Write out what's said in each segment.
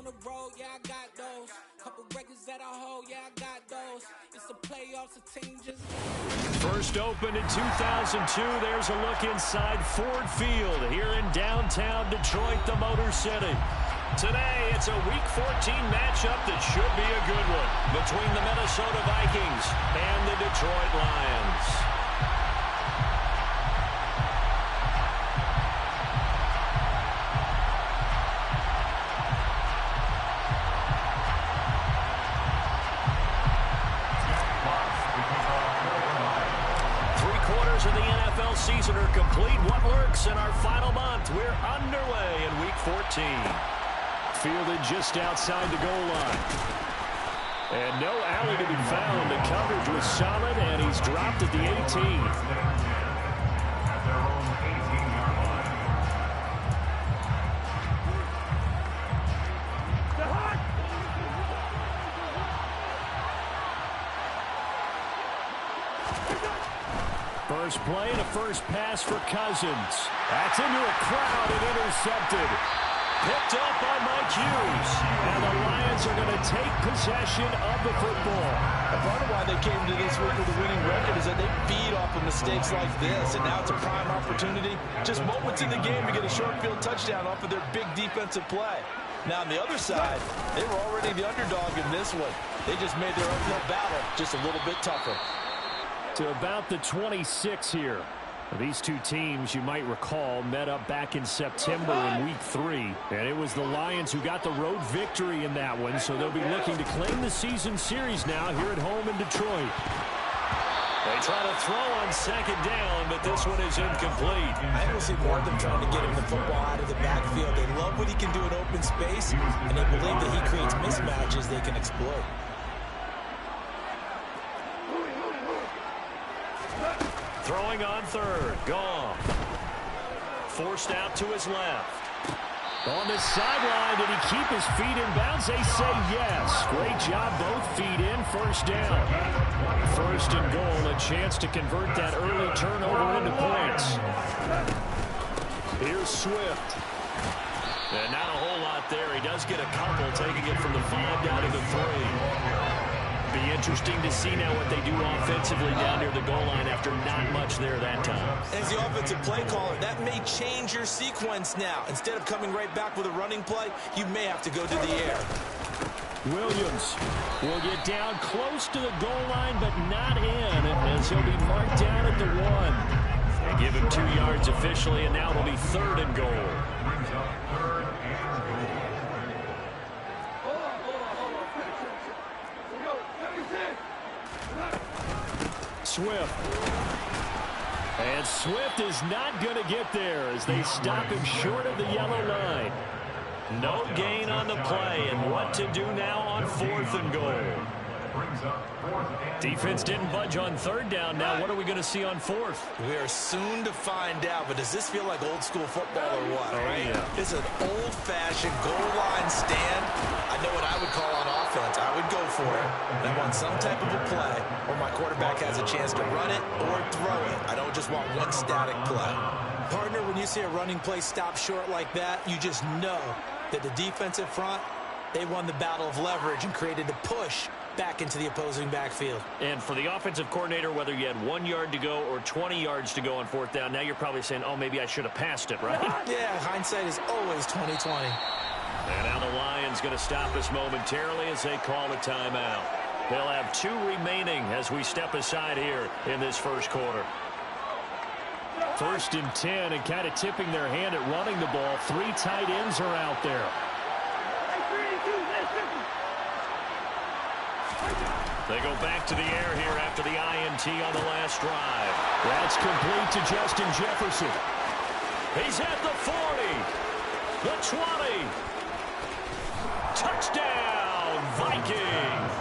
the road, yeah, I got those. Couple records that I hold, yeah, I got those. It's the playoffs, a team just... First opened in 2002. There's a look inside Ford Field here in downtown Detroit, the Motor City. Today, it's a Week 14 matchup that should be a good one between the Minnesota Vikings and the Detroit Lions. Of the NFL season are complete. What lurks in our final month? We're underway in Week 14. Fielded just outside the goal line. And no alley to be found. The coverage was solid, and he's dropped at the 18. First play and a first pass for Cousins. That's into a crowd and intercepted. Picked up by Mike Hughes. And the Lions are going to take possession of the football. And part of why they came to this week with a winning record is that they feed off of mistakes like this. And now it's a prime opportunity. Just moments in the game to get a short field touchdown off of their big defensive play. Now on the other side, they were already the underdog in this one. They just made their uphill battle just a little bit tougher. To about the 26 here. These two teams, you might recall, met up back in September in Week 3. And it was the Lions who got the road victory in that one, so they'll be looking to claim the season series now here at home in Detroit. They try to throw on second down, but this one is incomplete. I think we'll see more of them trying to get him the football out of the backfield. They love what he can do in open space, and they believe that he creates mismatches they can exploit. Throwing on third. Gone. Forced out to his left. On the sideline, did he keep his feet in bounds? They say yes. Great job, both feet in. First down. First and goal, a chance to convert that early turnover into points. Here's Swift. And not a whole lot there. He does get a couple, taking it from the 5 down to the 3. Be interesting to see now what they do offensively down near the goal line after not much there that time. As the offensive play caller, that may change your sequence now. Instead of coming right back with a running play, you may have to go to the air. Williams will get down close to the goal line, but not in, as he'll be marked down at the 1. They give him 2 yards officially, and now it'll be 3rd and goal. Swift. And Swift is not going to get there as they stop him short of the yellow line. No gain on the play, and what to do now on 4th and goal. Defense didn't budge on 3rd down. Now what are we going to see on 4th? We are soon to find out, but does this feel like old school football or what? Oh, right? Yeah. It's an old-fashioned goal line stand. I know what I would call on offense. I would go for it. I want some type of a play where my quarterback has a chance to run it or throw it. I don't just want one static play. Partner, when you see a running play stop short like that, you just know that the defensive front, they won the battle of leverage and created a push back into the opposing backfield. And for the offensive coordinator, whether you had 1 yard to go or 20 yards to go on 4th down, now you're probably saying, oh, maybe I should have passed it, right? Yeah, hindsight is always 20/20. And now the Lions going to stop us momentarily as they call a timeout. They'll have 2 remaining as we step aside here in this first quarter. 1st and 10, and kind of tipping their hand at running the ball. 3 tight ends are out there. They go back to the air here after the INT on the last drive. That's complete to Justin Jefferson. He's at the 40, the 20. Touchdown, Vikings.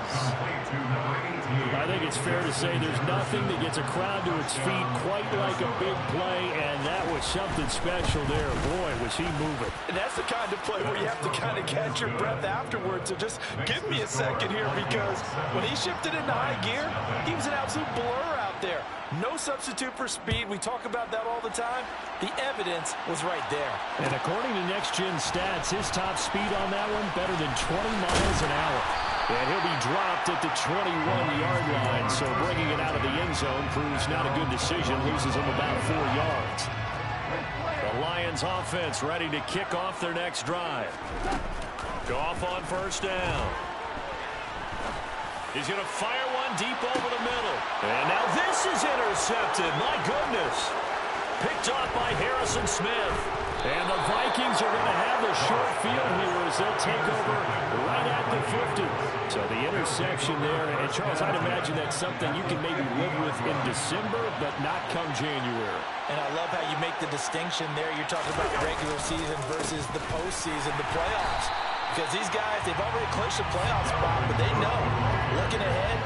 I think it's fair to say there's nothing that gets a crowd to its feet quite like a big play, and that was something special there. Boy, was he moving. And that's the kind of play where you have to kind of catch your breath afterwards. So just give me a second here, because when he shifted into high gear, he was an absolute blur out up there. No substitute for speed. We talk about that all the time. The evidence was right there. And according to Next Gen Stats, his top speed on that one, better than 20 miles an hour. And he'll be dropped at the 21-yard line, so bringing it out of the end zone proves not a good decision, loses him about 4 yards. The Lions offense ready to kick off their next drive. Goff on first down. He's going to fire one deep over the middle. And now this is intercepted. My goodness. Picked off by Harrison Smith. And the Vikings are going to have the short field here as they'll take over right at the 50. So the interception there. And, Charles, I'd imagine that's something you can maybe live with in December, but not come January. And I love how you make the distinction there. You're talking about regular season versus the postseason, the playoffs. Because these guys, they've already clinched a playoff spot, but they know, looking ahead,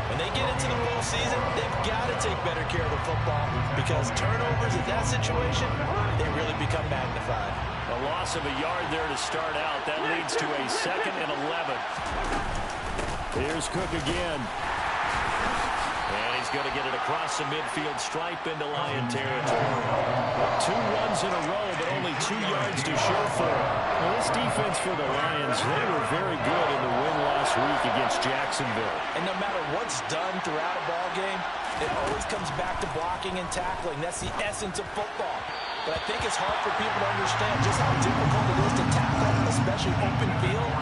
when they get into the postseason, they've got to take better care of the football because turnovers in that situation, they really become magnified. A loss of a yard there to start out. That leads to a 2nd and 11. Here's Cook again. And he's going to get it across the midfield stripe into Lion territory. 2 runs in a row, but only 2 yards to show for it. Well, this defense for the Lions, they were very good in the win last week against Jacksonville. And no matter what's done throughout a ball game, it always comes back to blocking and tackling. That's the essence of football. But I think it's hard for people to understand just how difficult it is to tackle, especially open field.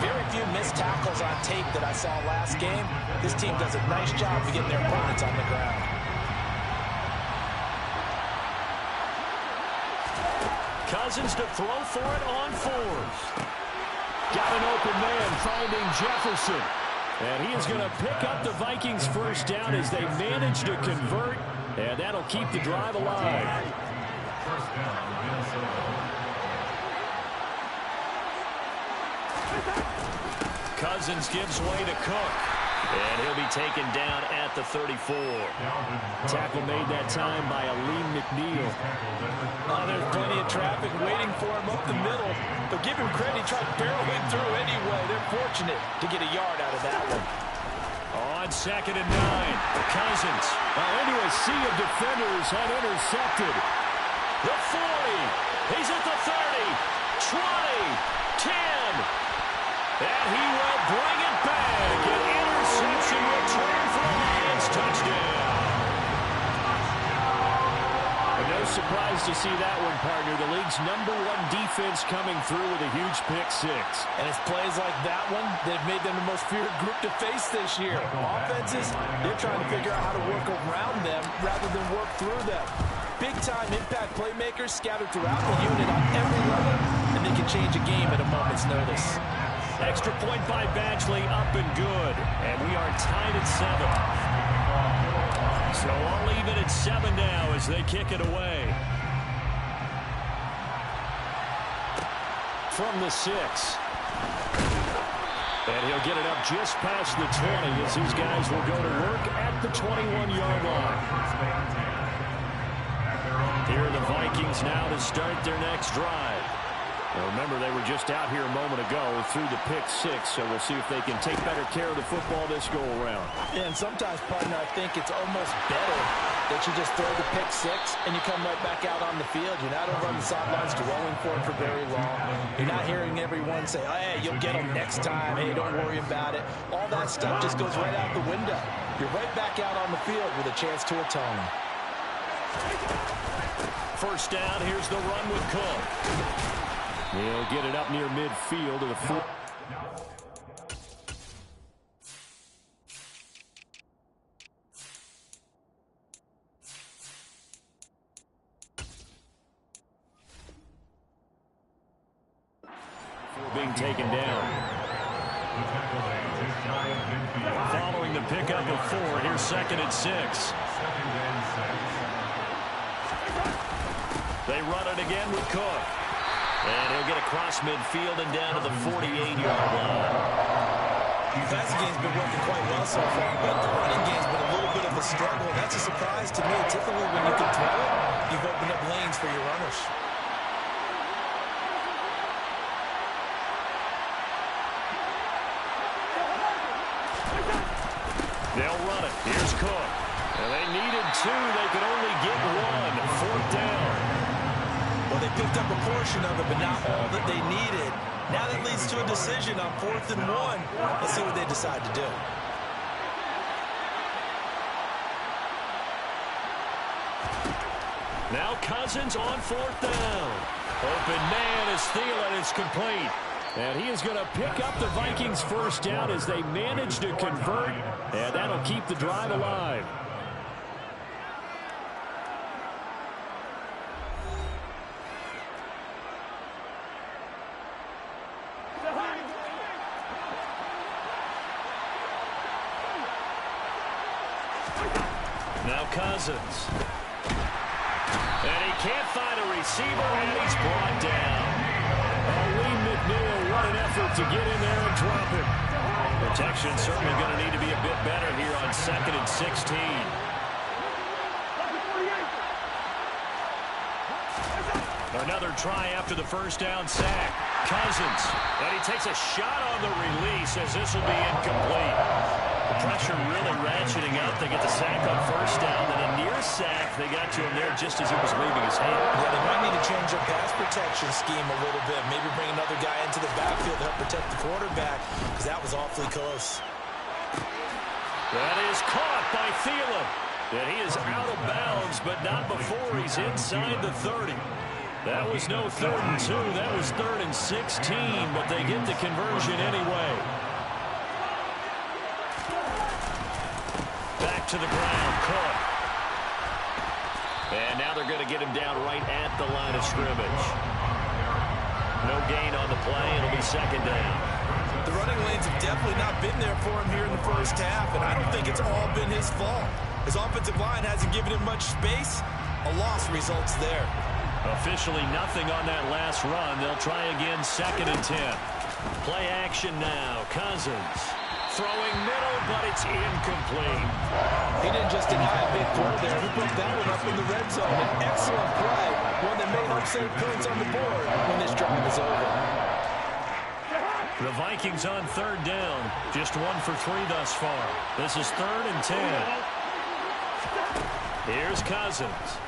Very few missed tackles on tape that I saw last game. This team does a nice job of getting their opponents on the ground. Cousins to throw for it on 4th. Got an open man finding Jefferson. And he is going to pick up the Vikings first down as they manage to convert. And that'll keep the drive alive. Cousins gives way to Cook. And he'll be taken down at the 34. Tackle made that time by Aleem McNeil. Oh, there's plenty of traffic waiting for him up the middle. But give him credit, he tried barreling through anyway. They're fortunate to get a yard out of that one. On 2nd and 9, Cousins into a sea of defenders unintercepted. The 40, he's at the 30, 20, 10, and he will bring it back. An interception return for the Lions touchdown. And no surprise to see that one, partner. The league's #1 defense coming through with a huge pick 6. And it's plays like that one that have made them the most feared group to face this year. Offenses, they're trying to figure out how to work around them rather than work through them. Big-time impact playmakers scattered throughout the unit on every level, and they can change a game at a moment's notice. Extra point by Badgley, up and good. And we are tied at 7. So I'll leave it at 7 now as they kick it away. From the 6. And he'll get it up just past the 20 as these guys will go to work at the 21-yard line. Here are the Vikings now to start their next drive. Now remember, they were just out here a moment ago through the pick 6, so we'll see if they can take better care of the football this go-around. Yeah, and sometimes, partner, I think it's almost better that you just throw the pick 6 and you come right back out on the field. You're not over on the sidelines dwelling for it for very long. You're not hearing everyone say, oh, hey, you'll get them next time. Hey, don't worry about it. All that stuff just goes right out the window. You're right back out on the field with a chance to atone. First down, here's the run with Cook. He'll get it up near midfield to the 4. Being taken down. Following the pickup of 4, here's 2nd and 6. They run it again with Cook. And he'll get across midfield and down to the 48-yard line. The passing game's been working quite well so far, but the running game's been a little bit of a struggle. That's a surprise to me. Typically, when you can throw it, you've opened up lanes for your runners. They'll run it. Here's Cook. And they needed 2. They could only get 1. 4th down. Well, they picked up a portion of it, but not all that they needed. Now that leads to a decision on 4th and 1. Let's see what they decide to do. Now Cousins on 4th down. Open man is Thielen. It's complete. And he is going to pick up the Vikings' 1st down as they manage to convert. And that'll keep the drive alive. Now Cousins. And he can't find a receiver, and he's brought down. Lee McNeil, what an effort to get in there and drop him. Protection certainly going to need to be a bit better here on 2nd and 16. Another try after the 1st down sack. Cousins, and he takes a shot on the release as this will be incomplete. The pressure really ratcheting up. They get the sack on 1st down, then a near sack. They got to him there just as he was leaving his hand. Yeah, they might need to change their pass protection scheme a little bit. Maybe bring another guy into the backfield to help protect the quarterback, because that was awfully close. That is caught by Thielen. And he is out of bounds, but not before he's inside the 30. That was no 3rd and 2. That was 3rd and 16, but they get the conversion anyway. Back to the ground, Cook. And now they're going to get him down right at the line of scrimmage. No gain on the play. It'll be 2nd down. The running lanes have definitely not been there for him here in the 1st half, and I don't think it's all been his fault. His offensive line hasn't given him much space. A loss results there. Officially nothing on that last run. They'll try again 2nd and 10. Play action now. Cousins throwing middle, but it's incomplete. He didn't just deny a big throw there. He put that one up in the red zone. An excellent play. One that may help save points on the board when this drive is over. The Vikings on 3rd down. Just 1 for 3 thus far. This is 3rd and 10. Here's Cousins.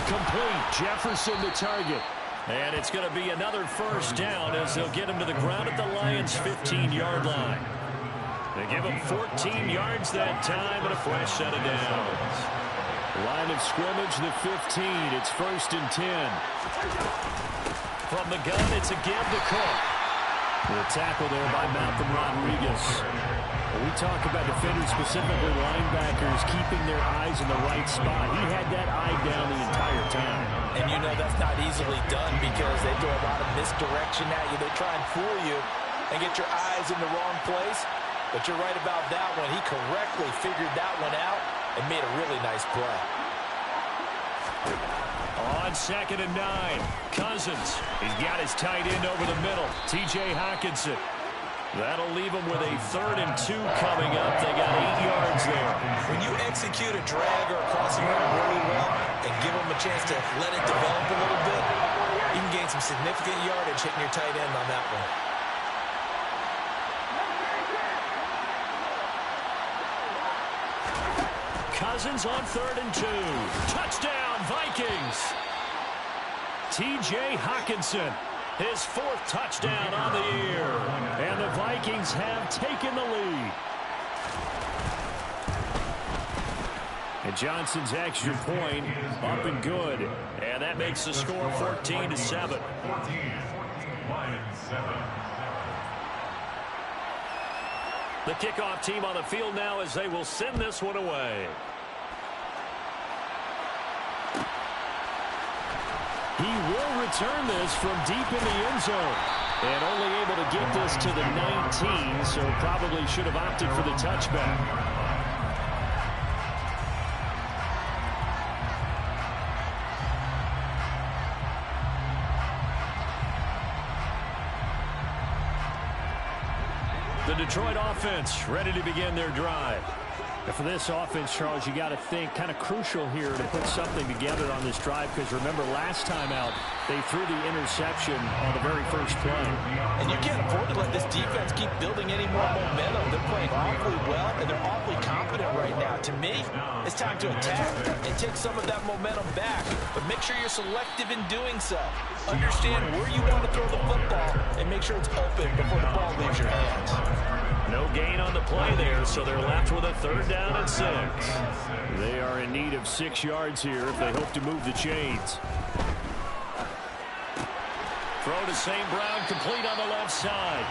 Complete. Jefferson the target. And it's going to be another 1st down as they'll get him to the ground at the Lions' 15-yard line. They give him 14 yards that time and a fresh set of downs. Line of scrimmage, the 15. It's 1st and 10. From the gun, it's a give to Cook. The tackle there by Malcolm Rodriguez. When we talk about defenders, specifically linebackers, keeping their eyes in the right spot. He had that eye down the entire time. And you know that's not easily done because they throw a lot of misdirection at you. They try and fool you and get your eyes in the wrong place. But you're right about that one. He correctly figured that one out and made a really nice play. On 2nd and 9, Cousins. He's got his tight end over the middle, T.J. Hockenson. That'll leave him with a 3rd and 2 coming up. They got 8 yards there. When you execute a drag or a crossing route really well and give them a chance to let it develop a little bit, you can gain some significant yardage hitting your tight end on that one. Cousins on 3rd and 2. Touchdown, Vikings. T.J. Hockenson, his 4th touchdown on the year. And the Vikings have taken the lead. And Johnson's extra point up and good. And that makes the score 14-7. The kickoff team on the field now as they will send this one away. He will return this from deep in the end zone. And only able to get this to the 19, so probably should have opted for the touchback. The Detroit offense ready to begin their drive. And for this offense, Charles, you got to think kind of crucial here to put something together on this drive, because remember last time out they threw the interception on the very first play. And you can't afford to let this defense keep building any more momentum. They're playing awfully well, and they're awfully confident right now. To me, it's time to attack and take some of that momentum back, but make sure you're selective in doing so. Understand where you want to throw the football and make sure it's open before the ball leaves your hands. No gain on the play there, so they're left with a 3rd down and 6. They are in need of 6 yards here if they hope to move the chains. Throw to St. Brown, complete on the left side.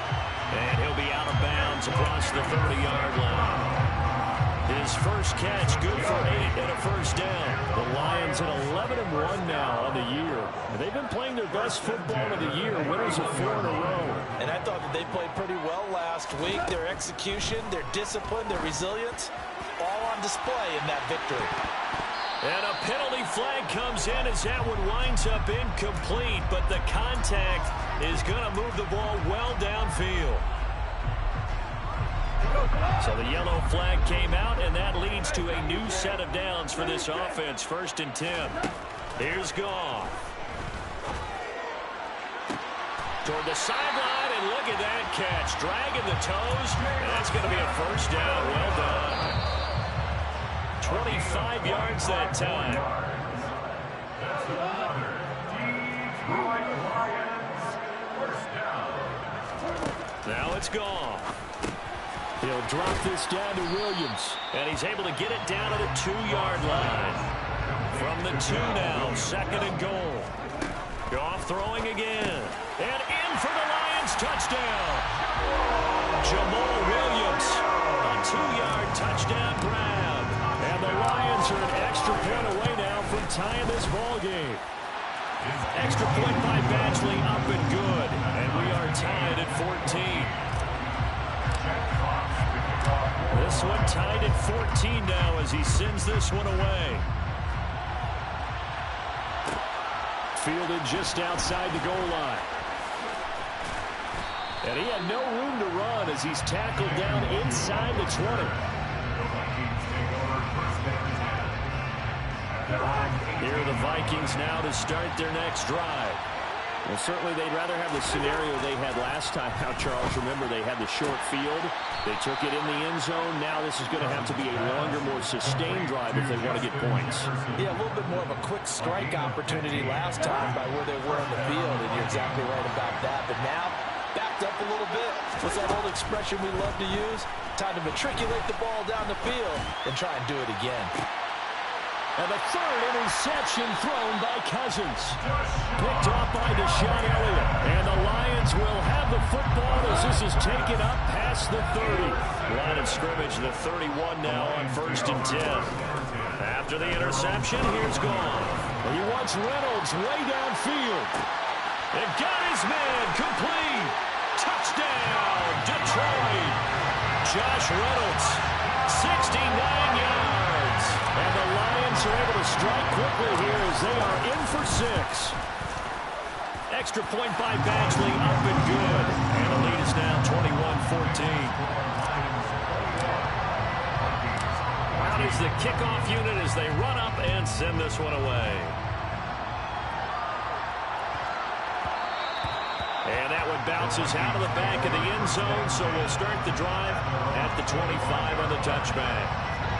And he'll be out of bounds across the 30-yard line. His first catch, good for 8 and a first down. The Lions at 11-1 now on the year. They've been playing their best football of the year, winners of 4 in a row. And I thought that they played pretty well last week. Their execution, their discipline, their resilience, all on display in that victory. And a penalty flag comes in as that one winds up incomplete, but the contact is going to move the ball well downfield. So the yellow flag came out, and that leads to a new set of downs for this offense. 1st and 10. Here's Goff. Toward the sideline, and look at that catch. Dragging the toes, and that's going to be a first down. Well done. 25 yards that time. Now it's Goff. He'll drop this down to Williams, and he's able to get it down to the 2-yard line. From the 2 now, 2nd and goal. Goff throwing again, and in for the Lions touchdown. Jamal Williams, a 2-yard touchdown grab, and the Lions are an extra point away now from tying this ball game. Extra point by Badgley up and good, and we are tied at 14. This one tied at 14 now as he sends this one away. Fielded just outside the goal line. And he had no room to run as he's tackled down inside the 20. Here are the Vikings now to start their next drive. Well, certainly they'd rather have the scenario they had last time out, Charles. Remember, they had the short field. They took it in the end zone. Now this is going to have to be a longer, more sustained drive if they want to get points. Yeah, a little bit more of a quick strike opportunity last time by where they were on the field, and you're exactly right about that. But now, backed up a little bit. What's that old expression we love to use? Time to matriculate the ball down the field and try and do it again. And the 3rd interception thrown by Cousins. Picked off by Deshaun Elliott. And the Lions will have the football as this is taken up past the 30. Line of scrimmage, the 31 now on 1st and 10. After the interception, here's Goff. He wants Reynolds way downfield. And got his man complete. Touchdown, Detroit. Josh Reynolds, 69 yards. And the Lions are able to strike quickly here as they are in for 6. Extra point by Badgley, up and good. And the lead is now 21-14. Out is the kickoff unit as they run up and send this one away. And that one bounces out of the back of the end zone, so we'll start the drive at the 25 on the touchback.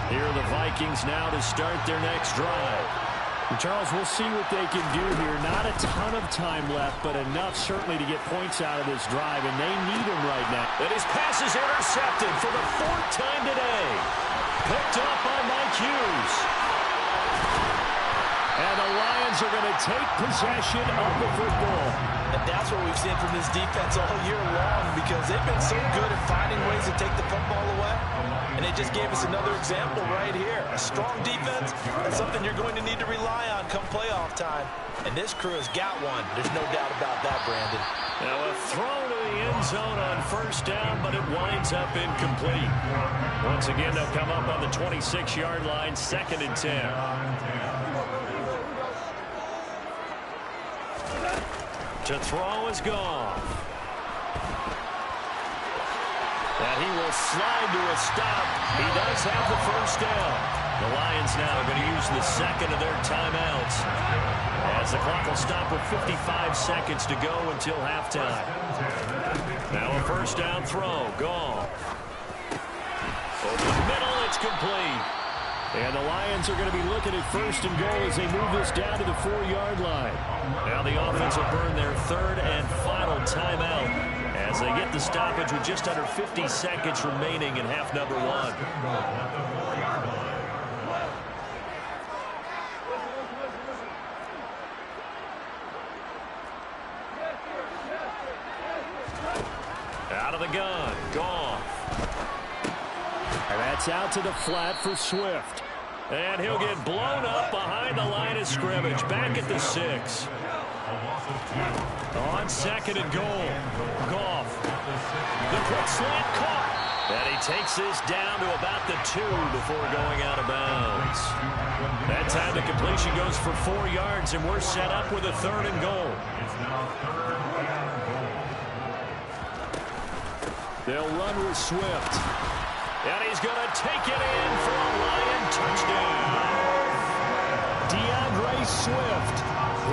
Here are the Vikings now to start their next drive. And Charles, we'll see what they can do here. Not a ton of time left, but enough certainly to get points out of this drive, and they need them right now. And his pass is intercepted for the 4th time today. Picked up by Mike Hughes. And the Lions are going to take possession of the football. And that's what we've seen from this defense all year long, because they've been so good at finding ways to take the football away. And they just gave us another example right here. A strong defense, that's something you're going to need to rely on come playoff time. And this crew has got one. There's no doubt about that, Brandon. Now a throw to the end zone on 1st down, but it winds up incomplete. Once again, they'll come up on the 26-yard line, 2nd and 10. To throw is Goff. And he will slide to a stop. He does have the first down. The Lions now are going to use the second of their timeouts, as the clock will stop with 55 seconds to go until halftime. Now a first down throw. Goff. Over the middle, it's complete. And the Lions are going to be looking at first and goal as they move this down to the 4-yard line. Now the offense will burn their third and final timeout as they get the stoppage with just under 50 seconds remaining in half number one. Out of the gun, Goff. And that's out to the flat for Swift. And he'll get blown up behind the line of scrimmage. Back at the 6. On second and goal. Goff. The quick slant caught. And he takes this down to about the 2 before going out of bounds. That time the completion goes for 4 yards, and we're set up with a third and goal. They'll run with Swift. And he's going to take it in for a Lion touchdown. DeAndre Swift,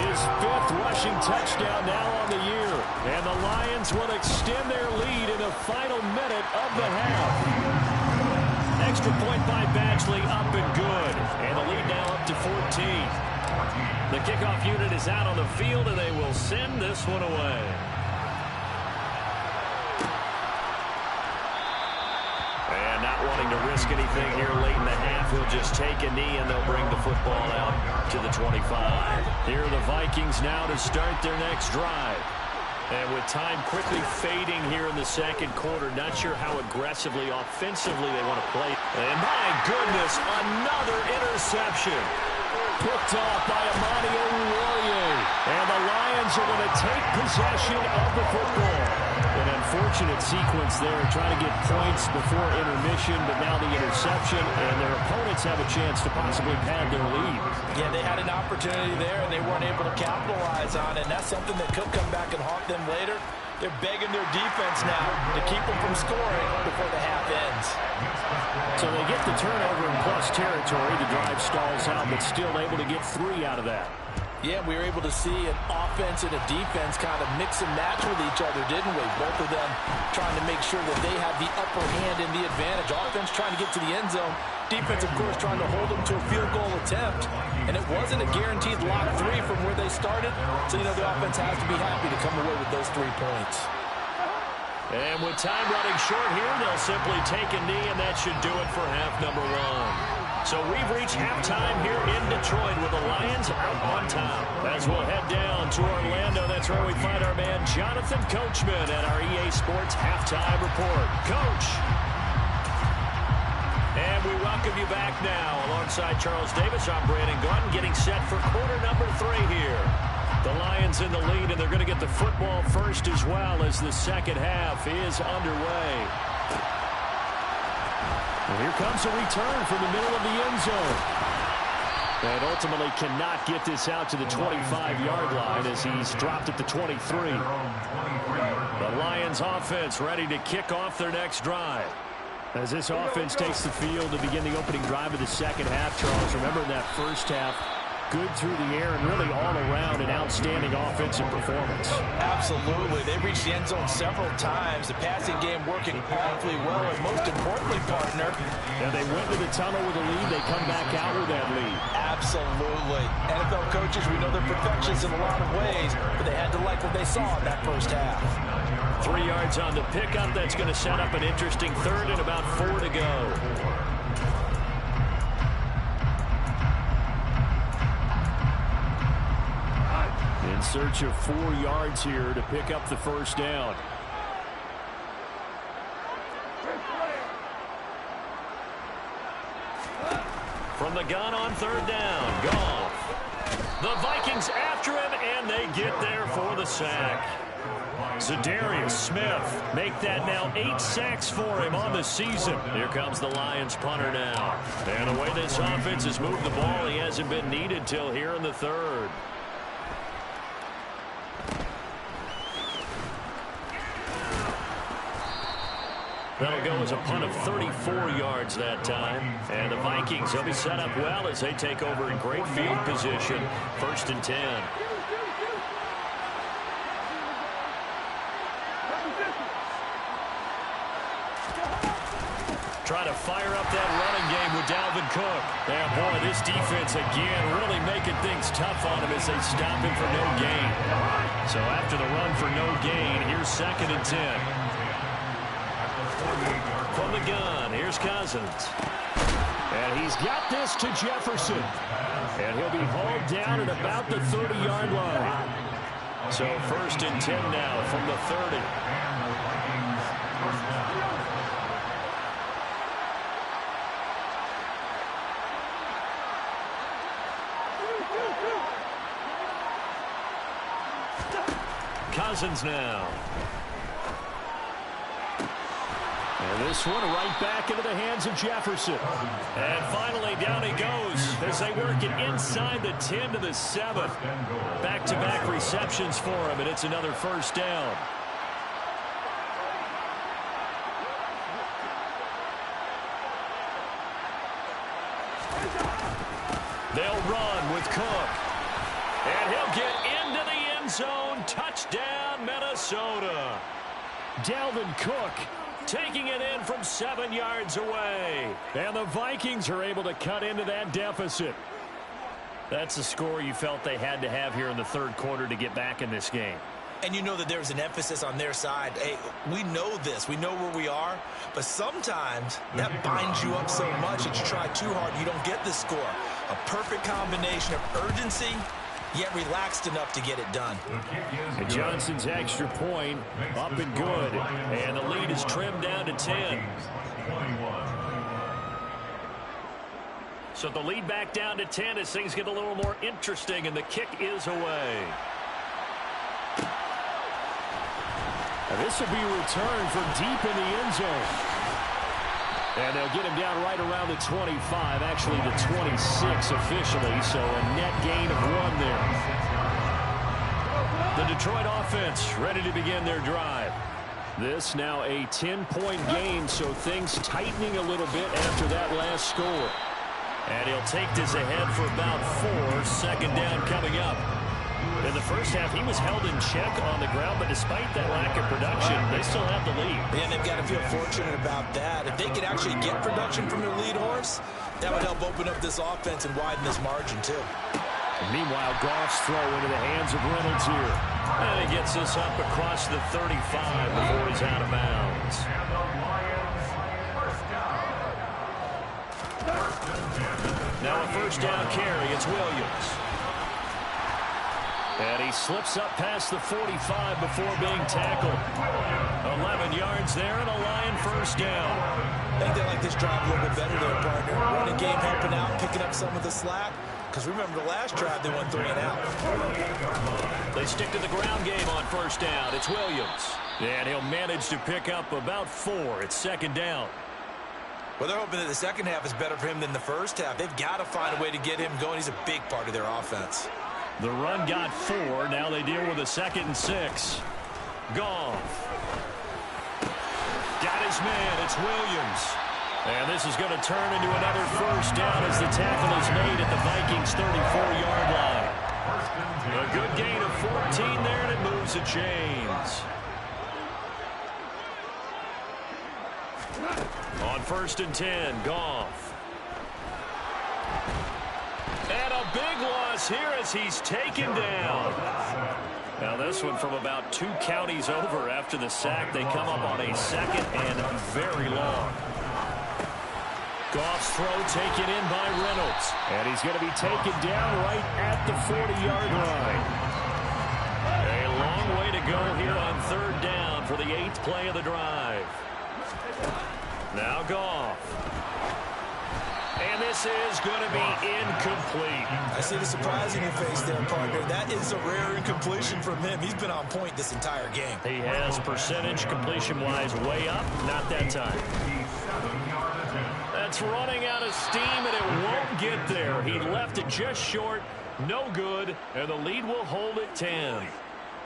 his 5th rushing touchdown now on the year. And the Lions will extend their lead in the final minute of the half. Extra point by Badgley, up and good. And the lead now up to 14. The kickoff unit is out on the field, and they will send this one away. Wanting to risk anything here late in the half, he'll just take a knee and they'll bring the football out to the 25. Here are the Vikings now to start their next drive. And with time quickly fading here in the second quarter, not sure how aggressively, offensively they want to play. And my goodness, another interception. Picked off by Amani Oruwariye. And the Lions are going to take possession of the football. An unfortunate sequence there, trying to get points before intermission, but now the interception, and their opponents have a chance to possibly pad their lead. Yeah, they had an opportunity there, and they weren't able to capitalize on it, and that's something that could come back and haunt them later. They're begging their defense now to keep them from scoring before the half ends. So they get the turnover in plus territory. The drive stalls out, but still able to get 3 out of that. Yeah, we were able to see an offense and a defense kind of mix and match with each other, didn't we? Both of them trying to make sure that they have the upper hand and the advantage. Offense trying to get to the end zone. Defense, of course, trying to hold them to a field goal attempt. And it wasn't a guaranteed lock 3 from where they started. So, the offense has to be happy to come away with those 3 points. And with time running short here, they'll simply take a knee, and that should do it for half number 1. So we've reached halftime here in Detroit with the Lions out on top. As we'll head down to Orlando, that's where we find our man Jonathan Coachman at our EA Sports Halftime Report. Coach. And we welcome you back now. Alongside Charles Davis, I'm Brandon Gordon, getting set for quarter number 3 here. The Lions in the lead, and they're going to get the football first as well as the second half is underway. And here comes a return from the middle of the end zone. And ultimately cannot get this out to the 25-yard line as he's dropped at the 23. The Lions offense ready to kick off their next drive. As this offense takes the field to begin the opening drive of the second half, Charles, remember in that first half, good through the air and really all around an outstanding offensive performance. Absolutely. They reached the end zone several times. The passing game working powerfully well, and most importantly, partner. And they went to the tunnel with a lead. They come back out with that lead. Absolutely. NFL coaches, we know they're perfectionists in a lot of ways, but they had to like what they saw in that first half. 3 yards on the pickup. That's going to set up an interesting third and about 4 to go. In search of 4 yards here to pick up the first down. From the gun on third down, Goff. The Vikings after him, and they get there for the sack. Zadarius Smith make that now 8 sacks for him on the season. Here comes the Lions punter now. And the way this offense has moved the ball, he hasn't been needed till here in the third. That'll go as a punt of 34 yards that time. And the Vikings will be set up well as they take over in great field position. 1st and 10. Trying to fire up that running game with Dalvin Cook. And boy, this defense again really making things tough on him as they stop him for no gain. So after the run for no gain, here's 2nd and 10. From the gun, here's Cousins. And he's got this to Jefferson. And he'll be hauled down at about the 30-yard line. So 1st and 10 now from the 30. Cousins now. And this one right back into the hands of Jefferson. And finally down he goes as they work it inside the 10 to the 7. Back-to-back receptions for him, and it's another 1st down. They'll run with Cook. And he'll get into the end zone. Touchdown, Minnesota. Dalvin Cook taking it in from 7 yards away. And the Vikings are able to cut into that deficit. That's the score you felt they had to have here in the 3rd quarter to get back in this game. And you know that there's an emphasis on their side. Hey, we know this. We know where we are. But sometimes that binds you up so much that you try too hard and you don't get the score. A perfect combination of urgency, yet relaxed enough to get it done. And Johnson's extra point up and good. And the lead is trimmed down to 10. So the lead back down to 10 as things get a little more interesting, and the kick is away. And this will be returned from deep in the end zone. And they'll get him down right around the 25, actually the 26 officially, so a net gain of 1 there. The Detroit offense ready to begin their drive. This now a 10-point game, so things tightening a little bit after that last score. And he'll take this ahead for about 4, 2nd down coming up. In the first half, he was held in check on the ground, but despite that lack of production, they still have the lead. And they've got to feel fortunate about that. If they could actually get production from their lead horse, that would help open up this offense and widen this margin, too. And meanwhile, Goff's throw into the hands of Reynolds here. And he gets this up across the 35 before he's out of bounds. Now a 1st down carry. It's Williams. And he slips up past the 45 before being tackled. 11 yards there and a Lion 1st down. I think they like this drive a little bit better there, partner. Running game helping out, picking up some of the slack. Because remember the last drive, they won 3 and out. They stick to the ground game on 1st down. It's Williams. And he'll manage to pick up about 4. It's 2nd down. Well, they're hoping that the second half is better for him than the first half. They've got to find a way to get him going. He's a big part of their offense. The run got 4. Now they deal with a 2nd and 6. Goff. Got his man. It's Williams. And this is going to turn into another 1st down as the tackle is made at the Vikings' 34-yard line. A good gain of 14 there, and it moves the chains. On 1st and 10, Goff. And a big loss here as he's taken down. Now this one from about 2 counties over after the sack. They come up on a 2nd and very long. Goff's throw taken in by Reynolds. And he's going to be taken down right at the 40-yard line. A long way to go here on 3rd down for the 8th play of the drive. Now Goff. And this is going to be incomplete. I see the surprise in your face there, partner. That is a rare incompletion from him. He's been on point this entire game. He has percentage completion-wise way up. Not that time. That's running out of steam, and it won't get there. He left it just short. No good, and the lead will hold at 10.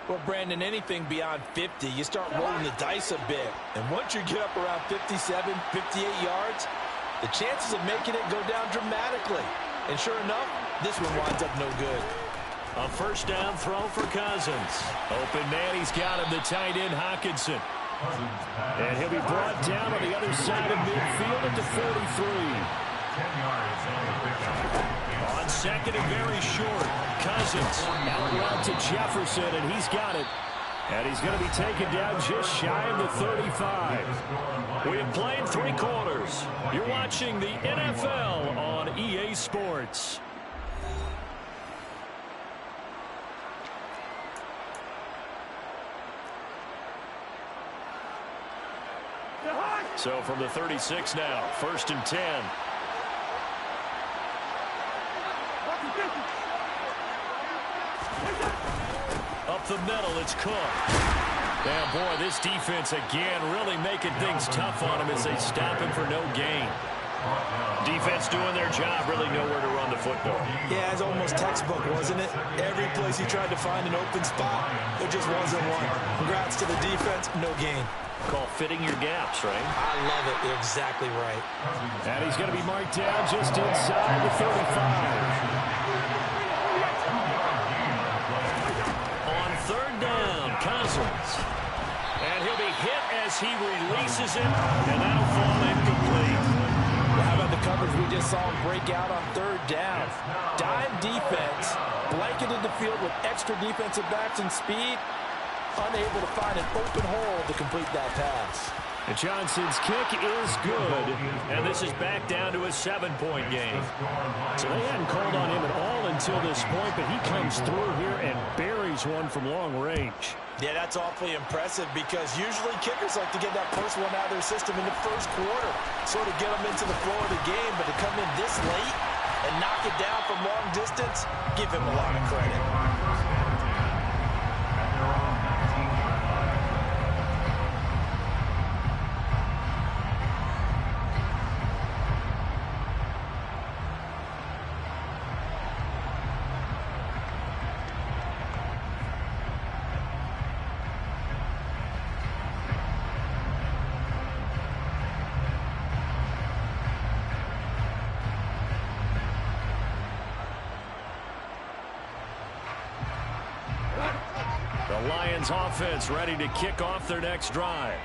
Well, Brandon, anything beyond 50, you start rolling the dice a bit. And once you get up around 57, 58 yards, the chances of making it go down dramatically. And sure enough, this one winds up no good. A first down throw for Cousins. Open man, he's got him, the tight end, Hockenson. And he'll be brought down on the other side of midfield at the 43. On second and very short, Cousins out route to Jefferson, and he's got it. And he's going to be taken down just shy of the 35. We have played 3 quarters. You're watching the NFL on EA Sports. So from the 36 now, 1st and 10. Up the middle, it's Cook. And boy, this defense again really making things tough on him as they stop him for no gain. Defense doing their job, really nowhere to run the football. Yeah, it's almost textbook, wasn't it? Every place he tried to find an open spot, there just wasn't one. Congrats to the defense, no gain. Call fitting your gaps, right? I love it. You're exactly right. And he's going to be marked down just inside the 35. On 3rd down, Cousins. And he'll be hit as he releases it, and that'll fall incomplete. Well, how about the coverage we just saw him break out on 3rd down? Dime defense, blanketed the field with extra defensive backs and speed, unable to find an open hole to complete that pass. And Johnson's kick is good, and this is back down to a 7-point game. So they hadn't called on him at all until this point, but he comes through here and buries one from long range. Yeah, that's awfully impressive because usually kickers like to get that first one out of their system in the first quarter, sort of get them into the flow of the game, but to come in this late and knock it down from long distance, give him a lot of credit. Offense ready to kick off their next drive.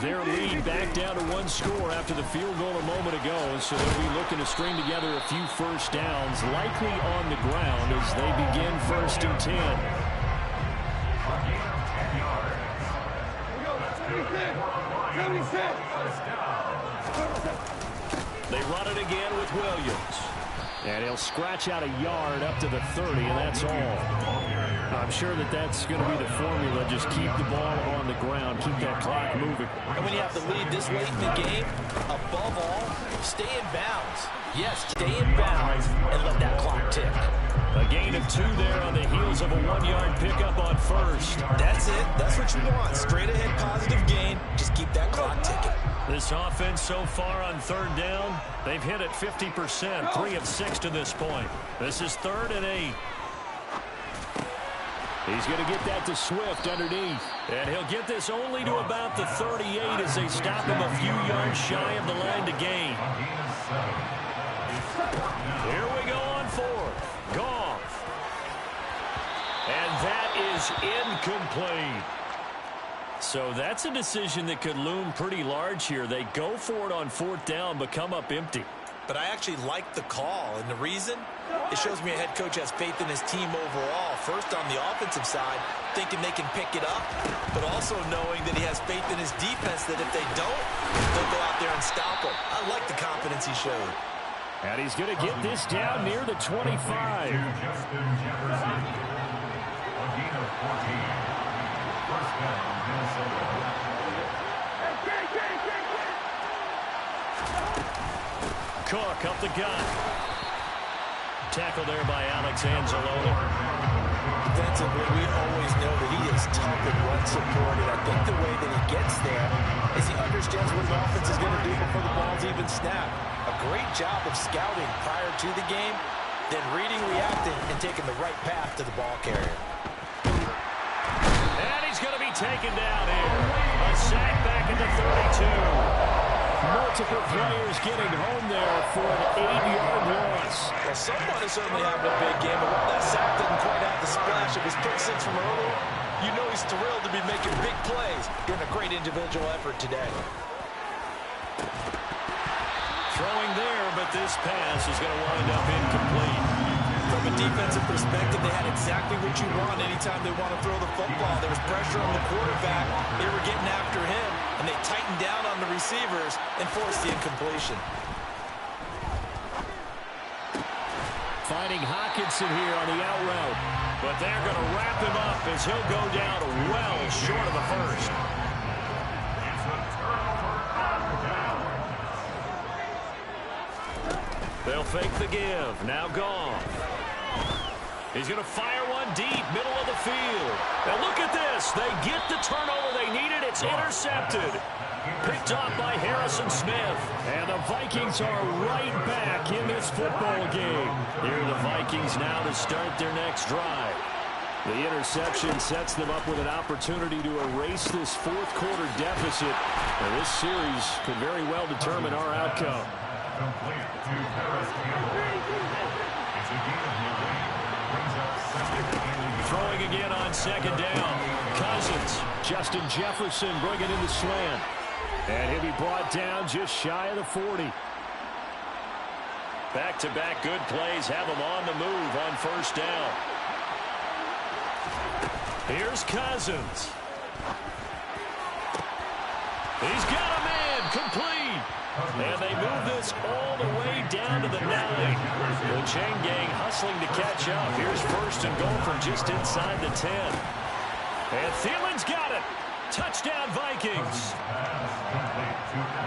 Their lead back down to 1 score after the field goal a moment ago, so they'll be looking to string together a few first downs, likely on the ground as they begin 1st and 10. They run it again with Williams. And he'll scratch out a yard up to the 30, and that's all. I'm sure that that's going to be the formula. Just keep the ball on the ground. Keep that clock moving. And when you have to lead this late in the game, above all, stay in bounds. Yes, stay in bounds and let that clock tick. A gain of 2 there on the heels of a 1-yard pickup on 1st. That's it. That's what you want. Straight ahead positive gain. Just keep that clock ticking. This offense so far on 3rd down, they've hit it 50%, 3 of 6 to this point. This is 3rd and 8. He's going to get that to Swift underneath. And he'll get this only to about the 38 as they stop him a few yards shy of the line to gain. Here we go on 4th. Goff. And that is incomplete. So that's a decision that could loom pretty large here. They go for it on 4th down, but come up empty. But I actually like the call, and the reason? It shows me a head coach has faith in his team overall. First on the offensive side, thinking they can pick it up, but also knowing that he has faith in his defense that if they don't, they'll go out there and stop them. I like the confidence he showed. And he's going to get this down near the 25. Cook up the gut. Tackle there by Alex Anzalone. Defensively, we always know that he is tough and run supported. I think the way that he gets there is he understands what the offense is going to do before the ball's even snapped. A great job of scouting prior to the game, then reading, reacting, and taking the right path to the ball carrier. taken down here. A sack back at the 32. Multiple players getting home there for an 8-yard loss. Well, someone is certainly having a big game, but while that sack didn't quite have the splash of his pick six from earlier, you know he's thrilled to be making big plays during a great individual effort today. Throwing there, but this pass is going to wind up incomplete. From a defensive perspective, they had exactly what you want anytime they want to throw the football. There was pressure on the quarterback. They were getting after him, and they tightened down on the receivers and forced the incompletion. Finding Hawkinson here on the out route. But they're going to wrap him up as he'll go down well short of the first. They'll fake the give. Now gone. He's going to fire one deep, middle of the field. Now look at this. They get the turnover they needed. It's intercepted. Picked off by Harrison Smith. And the Vikings are right back in this football game. Here are the Vikings now to start their next drive. The interception sets them up with an opportunity to erase this fourth quarter deficit. And this series could very well determine our outcome. Throwing again on second down. Cousins. Justin Jefferson bringing in the slant. And he'll be brought down just shy of the 40. Back-to-back good plays have him on the move on first down. Here's Cousins. He's got a man complete. And they move this all the way down to the 9. The chain gang hustling to catch up. Here's first and goal from just inside the 10. And Thielen's got it. Touchdown, Vikings.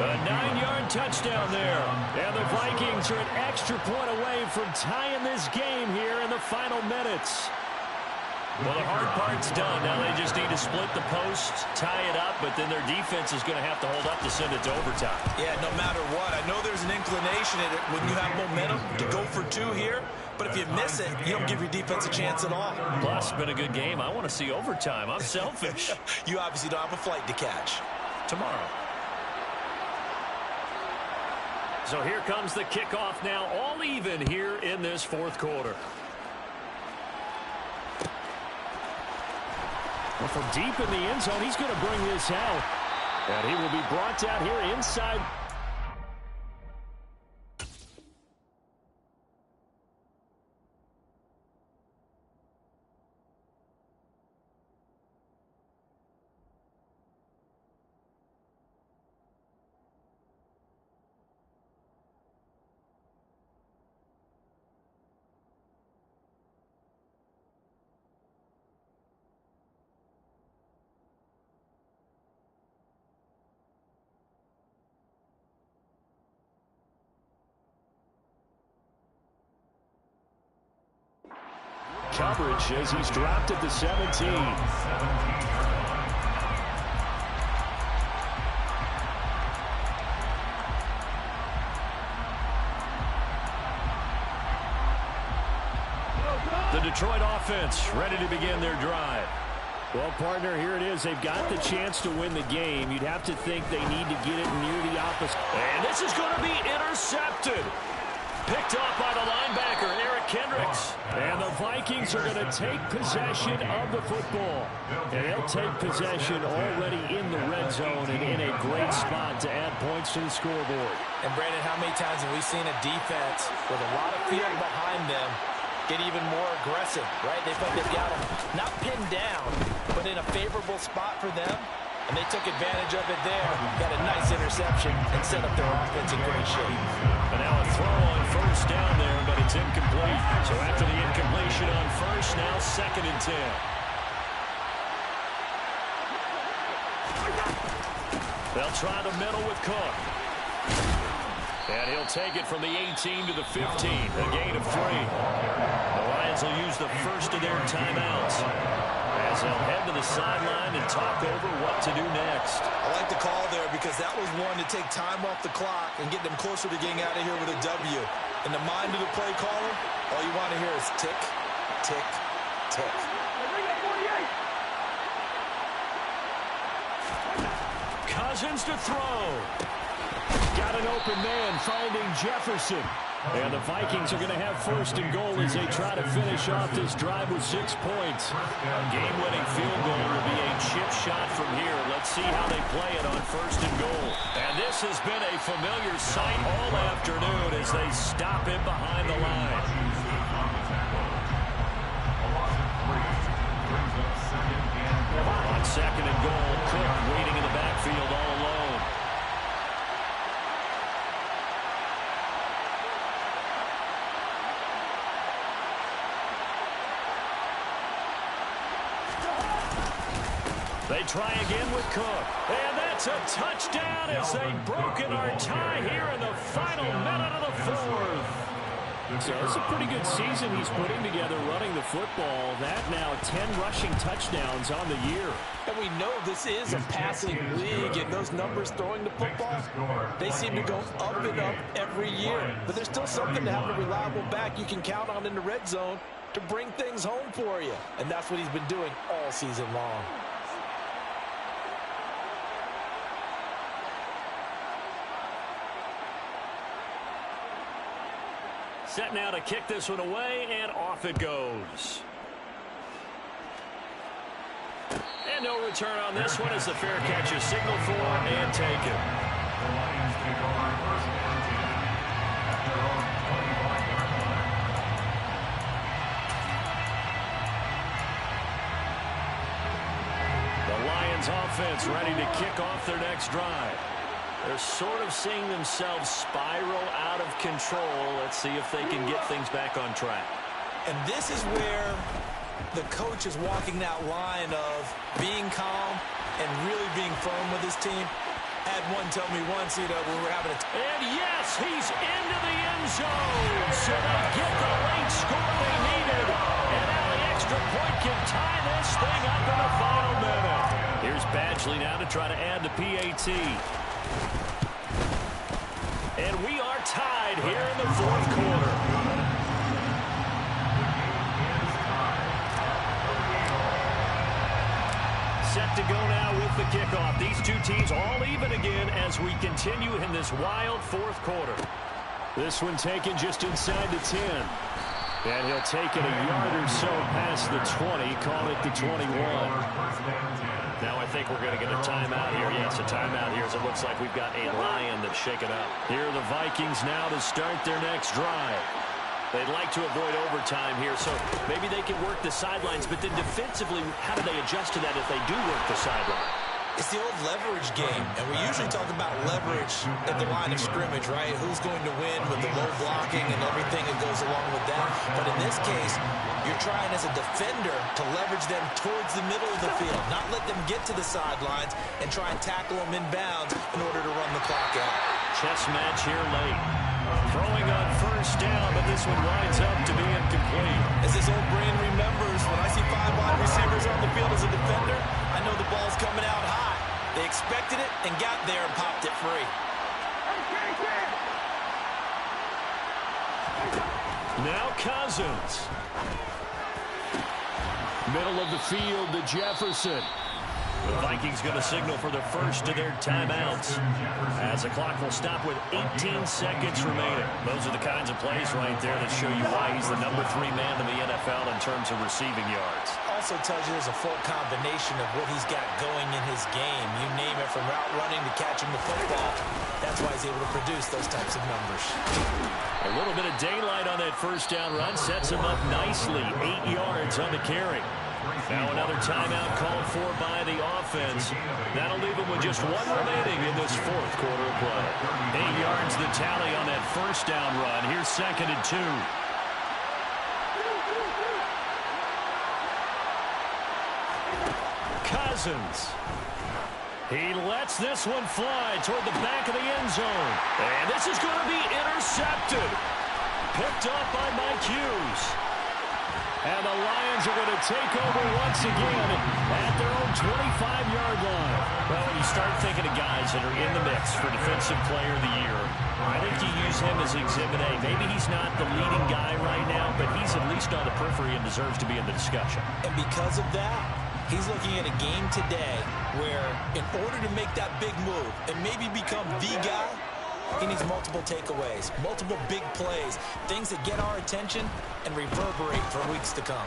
A 9-yard touchdown there. And the Vikings are an extra point away from tying this game here in the final minutes. Well, the hard part's done. Now they just need to split the post, tie it up, but then their defense is going to have to hold up to send it to overtime. Yeah, no matter what. I know there's an inclination in it when you have momentum to go for 2 here, but if you miss it, you don't give your defense a chance at all. Plus, it's been a good game. I want to see overtime. I'm selfish. You obviously don't have a flight to catch. Tomorrow. So here comes the kickoff now, all even here in this fourth quarter. Well, from deep in the end zone, he's going to bring this out. And he will be brought down here inside. Coverage as he's dropped at the 17. The Detroit offense ready to begin their drive. Well, partner, here it is. They've got the chance to win the game. You'd have to think they need to get it near the opposite. And this is going to be intercepted. Picked off by the linebacker, Eric Kendricks. And the Vikings are going to take possession of the football. And they'll take possession already in the red zone and in a great spot to add points to the scoreboard. And, Brandon, how many times have we seen a defense with a lot of field behind them get even more aggressive, right? They've got them not pinned down, but in a favorable spot for them. And they took advantage of it there. Got a nice interception and set up their offense in great shape. And now a throw on first down there, but it's incomplete. So after the incompletion on first, now 2nd and 10. They'll try the middle with Cook. And he'll take it from the 18 to the 15, a gain of 3. The Lions will use the first of their timeouts as they'll head to the sideline and talk over what to do next. I like the call there because that was one to take time off the clock and get them closer to getting out of here with a W. In the mind of the play caller, all you want to hear is tick, tick, tick. Cousins to throw. Got an open man finding Jefferson. And the Vikings are going to have first and goal as they try to finish off this drive with 6 points. A game-winning field goal will be a chip shot from here. Let's see how they play it on first and goal. And this has been a familiar sight all afternoon as they stop him behind the line. On second and goal, Cook waiting in the backfield all alone. They try again with Cook. And that's a touchdown as they've broken our tie here in the final minute of the fourth. So it's a pretty good season he's putting together running the football. That now 10 rushing touchdowns on the year. And we know this is a passing league, and those numbers throwing the football, they seem to go up and up every year. But there's still something to have a reliable back you can count on in the red zone to bring things home for you. And that's what he's been doing all season long. Set now to kick this one away, and off it goes. And no return on this one as the fair catch is signaled for and taken. The Lions take over first and 10 at their own 21-yard line. The Lions offense ready to kick off their next drive. They're sort of seeing themselves spiral out of control. Let's see if they can get things back on track. And this is where the coach is walking that line of being calm and really being firm with his team. Had one tell me once, when we were having a... And yes, he's into the end zone. So they get the late score they needed. And now the extra point can tie this thing up in the final minute. Here's Badgley now to try to add the PAT. And we are tied here in the fourth quarter. Set to go now with the kickoff. These two teams all even again as we continue in this wild fourth quarter. This one taken just inside the 10. And he'll take it a yard or so past the 20, call it the 21. Now I think we're going to get a timeout here. Yes, a timeout here as it looks like we've got a Lion that's shaken up. Here are the Vikings now to start their next drive. They'd like to avoid overtime here, so maybe they can work the sidelines, but then defensively, how do they adjust to that if they do work the sideline? It's the old leverage game, and we usually talk about leverage at the line of scrimmage, right? Who's going to win with the low blocking and everything that goes along with that. But in this case, you're trying as a defender to leverage them towards the middle of the field, not let them get to the sidelines and try and tackle them inbounds in order to run the clock out. Chess match here late. Throwing on first down, but this one winds up to be incomplete. As this old brain remembers, when I see 5 wide receivers on the field as a defender, I know the ball's coming out high. They expected it and got there and popped it free. Now Cousins. Middle of the field to Jefferson. The Vikings going to signal for the first of their timeouts as the clock will stop with 18 seconds remaining. Those are the kinds of plays right there that show you why he's the number 3 man in the NFL in terms of receiving yards. Also tells you there's a full combination of what he's got going in his game. You name it, from route running to catching the football. That's why he's able to produce those types of numbers. A little bit of daylight on that first down run sets him up nicely. 8 yards on the carry. Now another timeout called for by the offense. That'll leave them with just 1 remaining in this fourth quarter of play. 8 yards the tally on that first down run. Here's second and 2. Cousins. He lets this one fly toward the back of the end zone. And this is going to be intercepted. Picked up by Mike Hughes. And the Lions are going to take over once again at their own 25-yard line. Well, when you start thinking of guys that are in the mix for Defensive Player of the Year, I think you use him as Exhibit A. Maybe he's not the leading guy right now, but he's at least on the periphery and deserves to be in the discussion. And because of that, he's looking at a game today where in order to make that big move and maybe become the guy, he needs multiple takeaways, multiple big plays, things that get our attention and reverberate for weeks to come.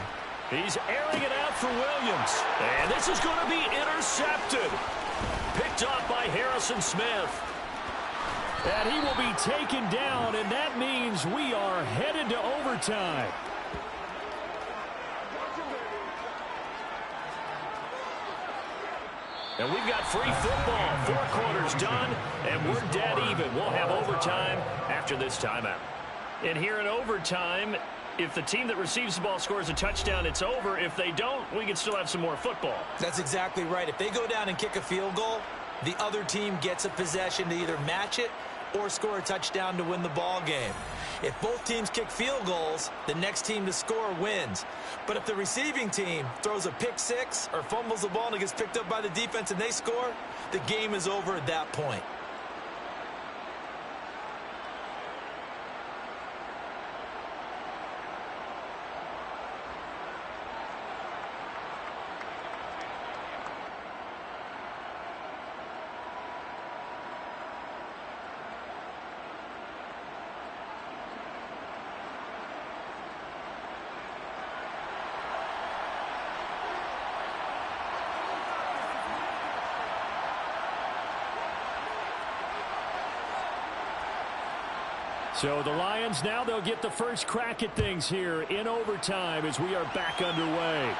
He's airing it out for Williams. And this is going to be intercepted. Picked off by Harrison Smith. And he will be taken down, and that means we are headed to overtime. And we've got free football. 4 quarters done, and we're dead even. We'll have overtime after this timeout. And here in overtime, if the team that receives the ball scores a touchdown, it's over. If they don't, we can still have some more football. That's exactly right. If they go down and kick a field goal, the other team gets a possession to either match it or score a touchdown to win the ball game. If both teams kick field goals, the next team to score wins. But if the receiving team throws a pick six or fumbles the ball and it gets picked up by the defense and they score, the game is over at that point. So the Lions now, they'll get the first crack at things here in overtime as we are back underway.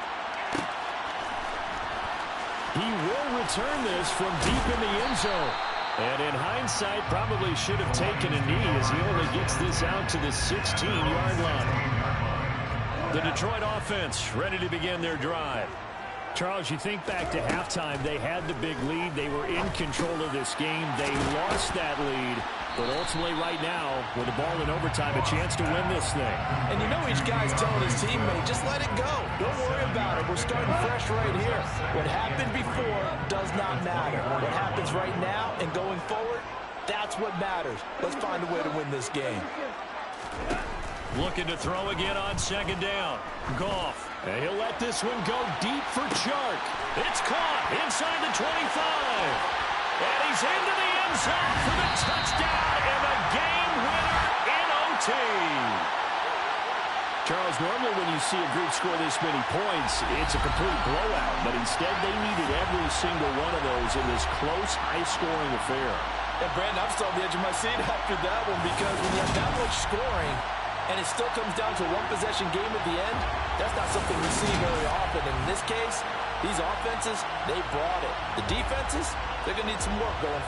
He will return this from deep in the end zone. And in hindsight, probably should have taken a knee as he only gets this out to the 16-yard line. The Detroit offense ready to begin their drive. Charles, you think back to halftime, they had the big lead. They were in control of this game. They lost that lead. But ultimately right now, with the ball in overtime, a chance to win this thing. And you know each guy's telling his teammate, just let it go. Don't worry about it. We're starting fresh right here. What happened before does not matter. What happens right now and going forward, that's what matters. Let's find a way to win this game. Looking to throw again on second down. Goff. And he'll let this one go deep for Chark. It's caught inside the 25. And he's into the end zone for the touchdown and the game winner in OT. Charles, normally when you see a group score this many points, it's a complete blowout. But instead, they needed every single one of those in this close, high-scoring affair. And Brandon, I'm still on the edge of my seat after that one because when you have that much scoring and it still comes down to a one-possession game at the end, that's not something we see very often. And in this case, these offenses, they brought it. The defenses, they're going to need some work going